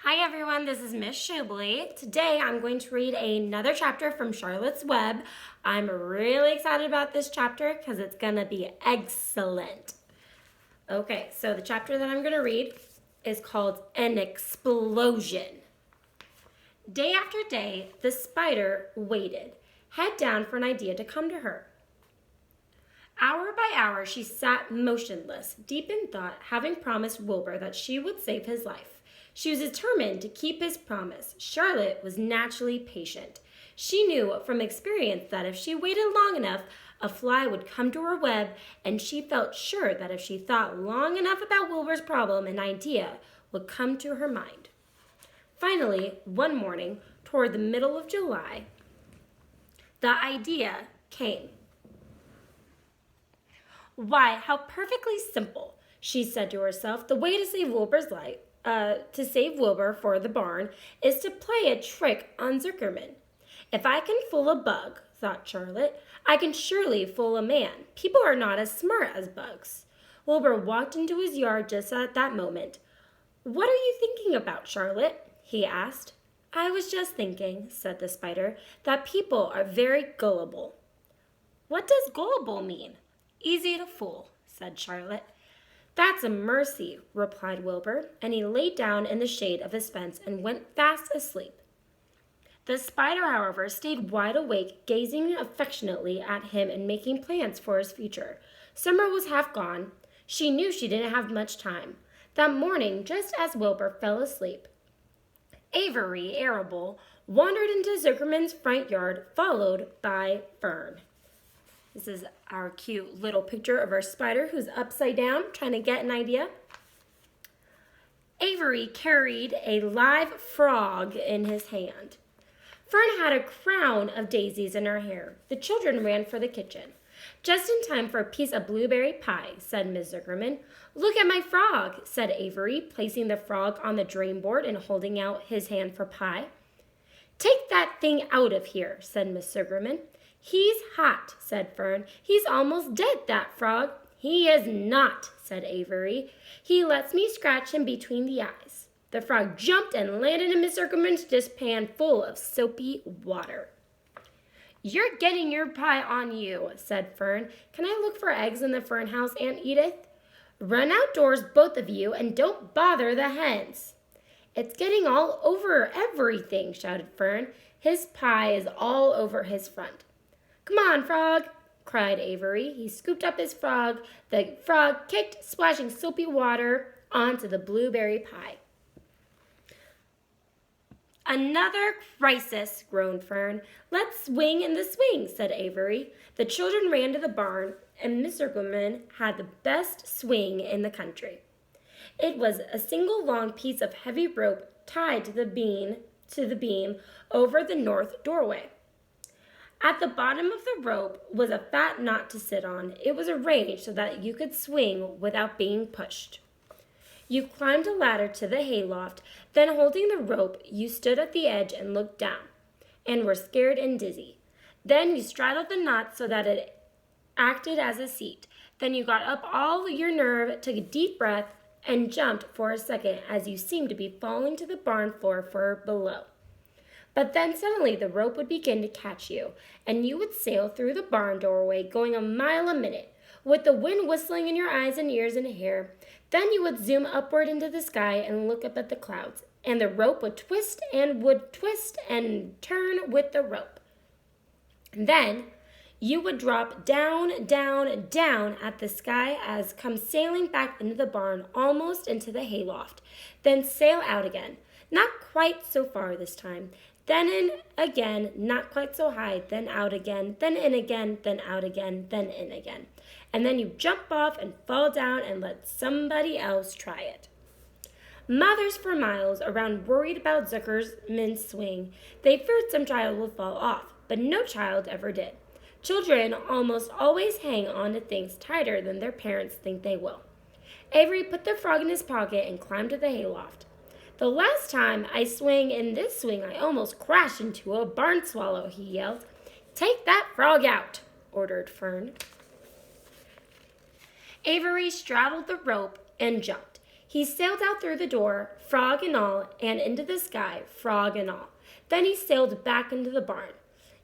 Hi everyone, this is Miss Shubley. Today I'm going to read another chapter from Charlotte's Web. I'm really excited about this chapter because it's going to be excellent. Okay, so the chapter that I'm going to read is called An Explosion. Day after day, the spider waited, head down for an idea to come to her. Hour by hour, she sat motionless, deep in thought, having promised Wilbur that she would save his life. She was determined to keep his promise. Charlotte was naturally patient. She knew from experience that if she waited long enough, a fly would come to her web, and she felt sure that if she thought long enough about Wilbur's problem, an idea would come to her mind. Finally, one morning, toward the middle of July, the idea came. Why, how perfectly simple, she said to herself. The way to save Wilbur's life, to save Wilbur for the barn, is to play a trick on Zuckerman. If I can fool a bug, thought Charlotte, I can surely fool a man. People are not as smart as bugs. Wilbur walked into his yard just at that moment. What are you thinking about, Charlotte? He asked. I was just thinking, said the spider, that people are very gullible. What does gullible mean? Easy to fool, said Charlotte. That's a mercy, replied Wilbur, and he lay down in the shade of his fence and went fast asleep. The spider, however, stayed wide awake, gazing affectionately at him and making plans for his future. Summer was half gone. She knew she didn't have much time. That morning, just as Wilbur fell asleep, Avery Arable wandered into Zuckerman's front yard, followed by Fern. This is our cute little picture of our spider who's upside down, trying to get an idea. Avery carried a live frog in his hand. Fern had a crown of daisies in her hair. The children ran for the kitchen. Just in time for a piece of blueberry pie, said Miss Zuckerman. Look at my frog, said Avery, placing the frog on the drain board and holding out his hand for pie. Take that thing out of here, said Miss Zuckerman. He's hot, said Fern. He's almost dead, that frog. He is not, said Avery. He lets me scratch him between the eyes. The frog jumped and landed in Miss Zuckerman's dishpan full of soapy water. You're getting your pie on you, said Fern. Can I look for eggs in the Fern house, Aunt Edith? Run outdoors, both of you, and don't bother the hens. It's getting all over everything, shouted Fern. His pie is all over his front. Come on, frog, cried Avery. He scooped up his frog. The frog kicked, splashing soapy water onto the blueberry pie. Another crisis, groaned Fern. Let's swing in the swing, said Avery. The children ran to the barn, and Miss Zuckerman had the best swing in the country. It was a single long piece of heavy rope tied to the beam over the north doorway. At the bottom of the rope was a fat knot to sit on. It was arranged so that you could swing without being pushed. You climbed a ladder to the hayloft, then holding the rope, you stood at the edge and looked down, and were scared and dizzy. Then you straddled the knot so that it acted as a seat. Then you got up all your nerve, took a deep breath, and jumped for a second as you seemed to be falling to the barn floor for below. But then suddenly the rope would begin to catch you, and you would sail through the barn doorway going a mile a minute, with the wind whistling in your eyes and ears and hair. Then you would zoom upward into the sky and look up at the clouds, and the rope would twist and turn with the rope. And then you would drop down, down, down at the sky as come sailing back into the barn, almost into the hayloft, then sail out again, not quite so far this time. Then in again, not quite so high, then out again, then in again, then out again, then in again. And then you jump off and fall down and let somebody else try it. Mothers for miles around worried about Zuckerman's swing. They feared some child would fall off, but no child ever did. Children almost always hang on to things tighter than their parents think they will. Avery put the frog in his pocket and climbed to the hayloft. The last time I swung in this swing, I almost crashed into a barn swallow, he yelled. Take that frog out, ordered Fern. Avery straddled the rope and jumped. He sailed out through the door, frog and all, and into the sky, frog and all. Then he sailed back into the barn.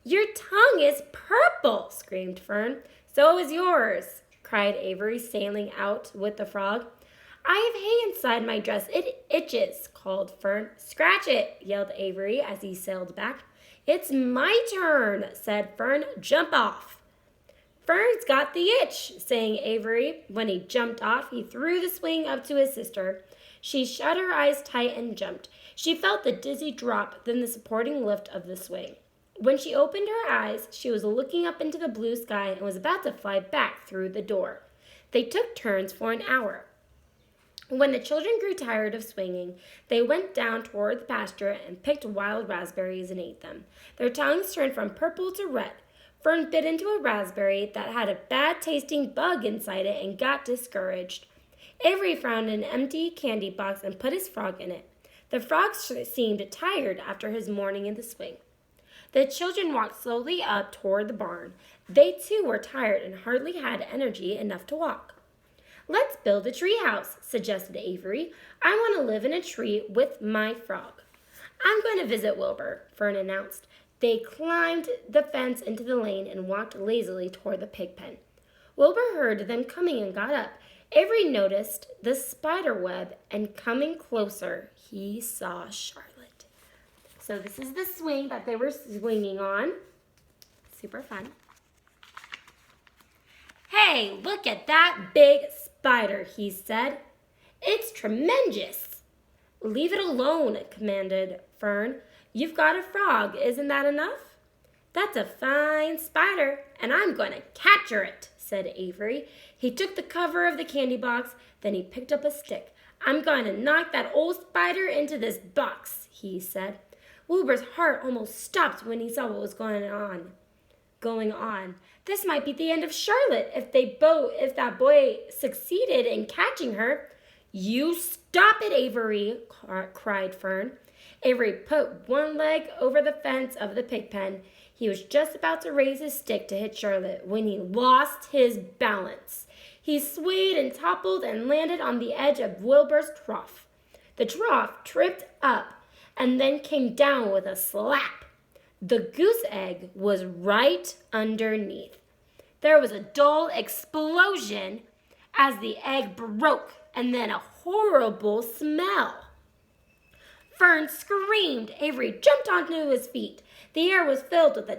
"Your tongue is purple!" screamed Fern. "So is yours!" cried Avery, sailing out with the frog. "I have hay inside my dress. It itches," called Fern. "Scratch it!" yelled Avery as he sailed back. "It's my turn," said Fern. "Jump off." "Fern's got the itch," sang Avery. When he jumped off, he threw the swing up to his sister. She shut her eyes tight and jumped. She felt the dizzy drop, then the supporting lift of the swing. When she opened her eyes, she was looking up into the blue sky and was about to fly back through the door. They took turns for an hour. When the children grew tired of swinging, they went down toward the pasture and picked wild raspberries and ate them. Their tongues turned from purple to red. Fern bit into a raspberry that had a bad-tasting bug inside it and got discouraged. Avery found an empty candy box and put his frog in it. The frog seemed tired after his morning in the swing. The children walked slowly up toward the barn. They too were tired and hardly had energy enough to walk. "Let's build a tree house," suggested Avery. "I want to live in a tree with my frog." "I'm going to visit Wilbur," Fern announced. They climbed the fence into the lane and walked lazily toward the pig pen. Wilbur heard them coming and got up. Avery noticed the spider web, and coming closer, he saw Charlotte. So this is the swing that they were swinging on. Super fun. "Hey, look at that big spider," he said. "It's tremendous." "Leave it alone," commanded Fern. "You've got a frog, isn't that enough?" "That's a fine spider, and I'm going to capture it," said Avery. He took the cover of the candy box, then he picked up a stick. "I'm going to knock that old spider into this box," he said. Wilbur's heart almost stopped when he saw what was going on. This might be the end of Charlotte if that boy succeeded in catching her. "You stop it, Avery," cried Fern. Avery put one leg over the fence of the pig pen. He was just about to raise his stick to hit Charlotte when he lost his balance. He swayed and toppled and landed on the edge of Wilbur's trough. The trough tripped up and then came down with a slap. The goose egg was right underneath. There was a dull explosion as the egg broke, and then a horrible smell. Fern screamed. Avery jumped onto his feet. The air was filled with a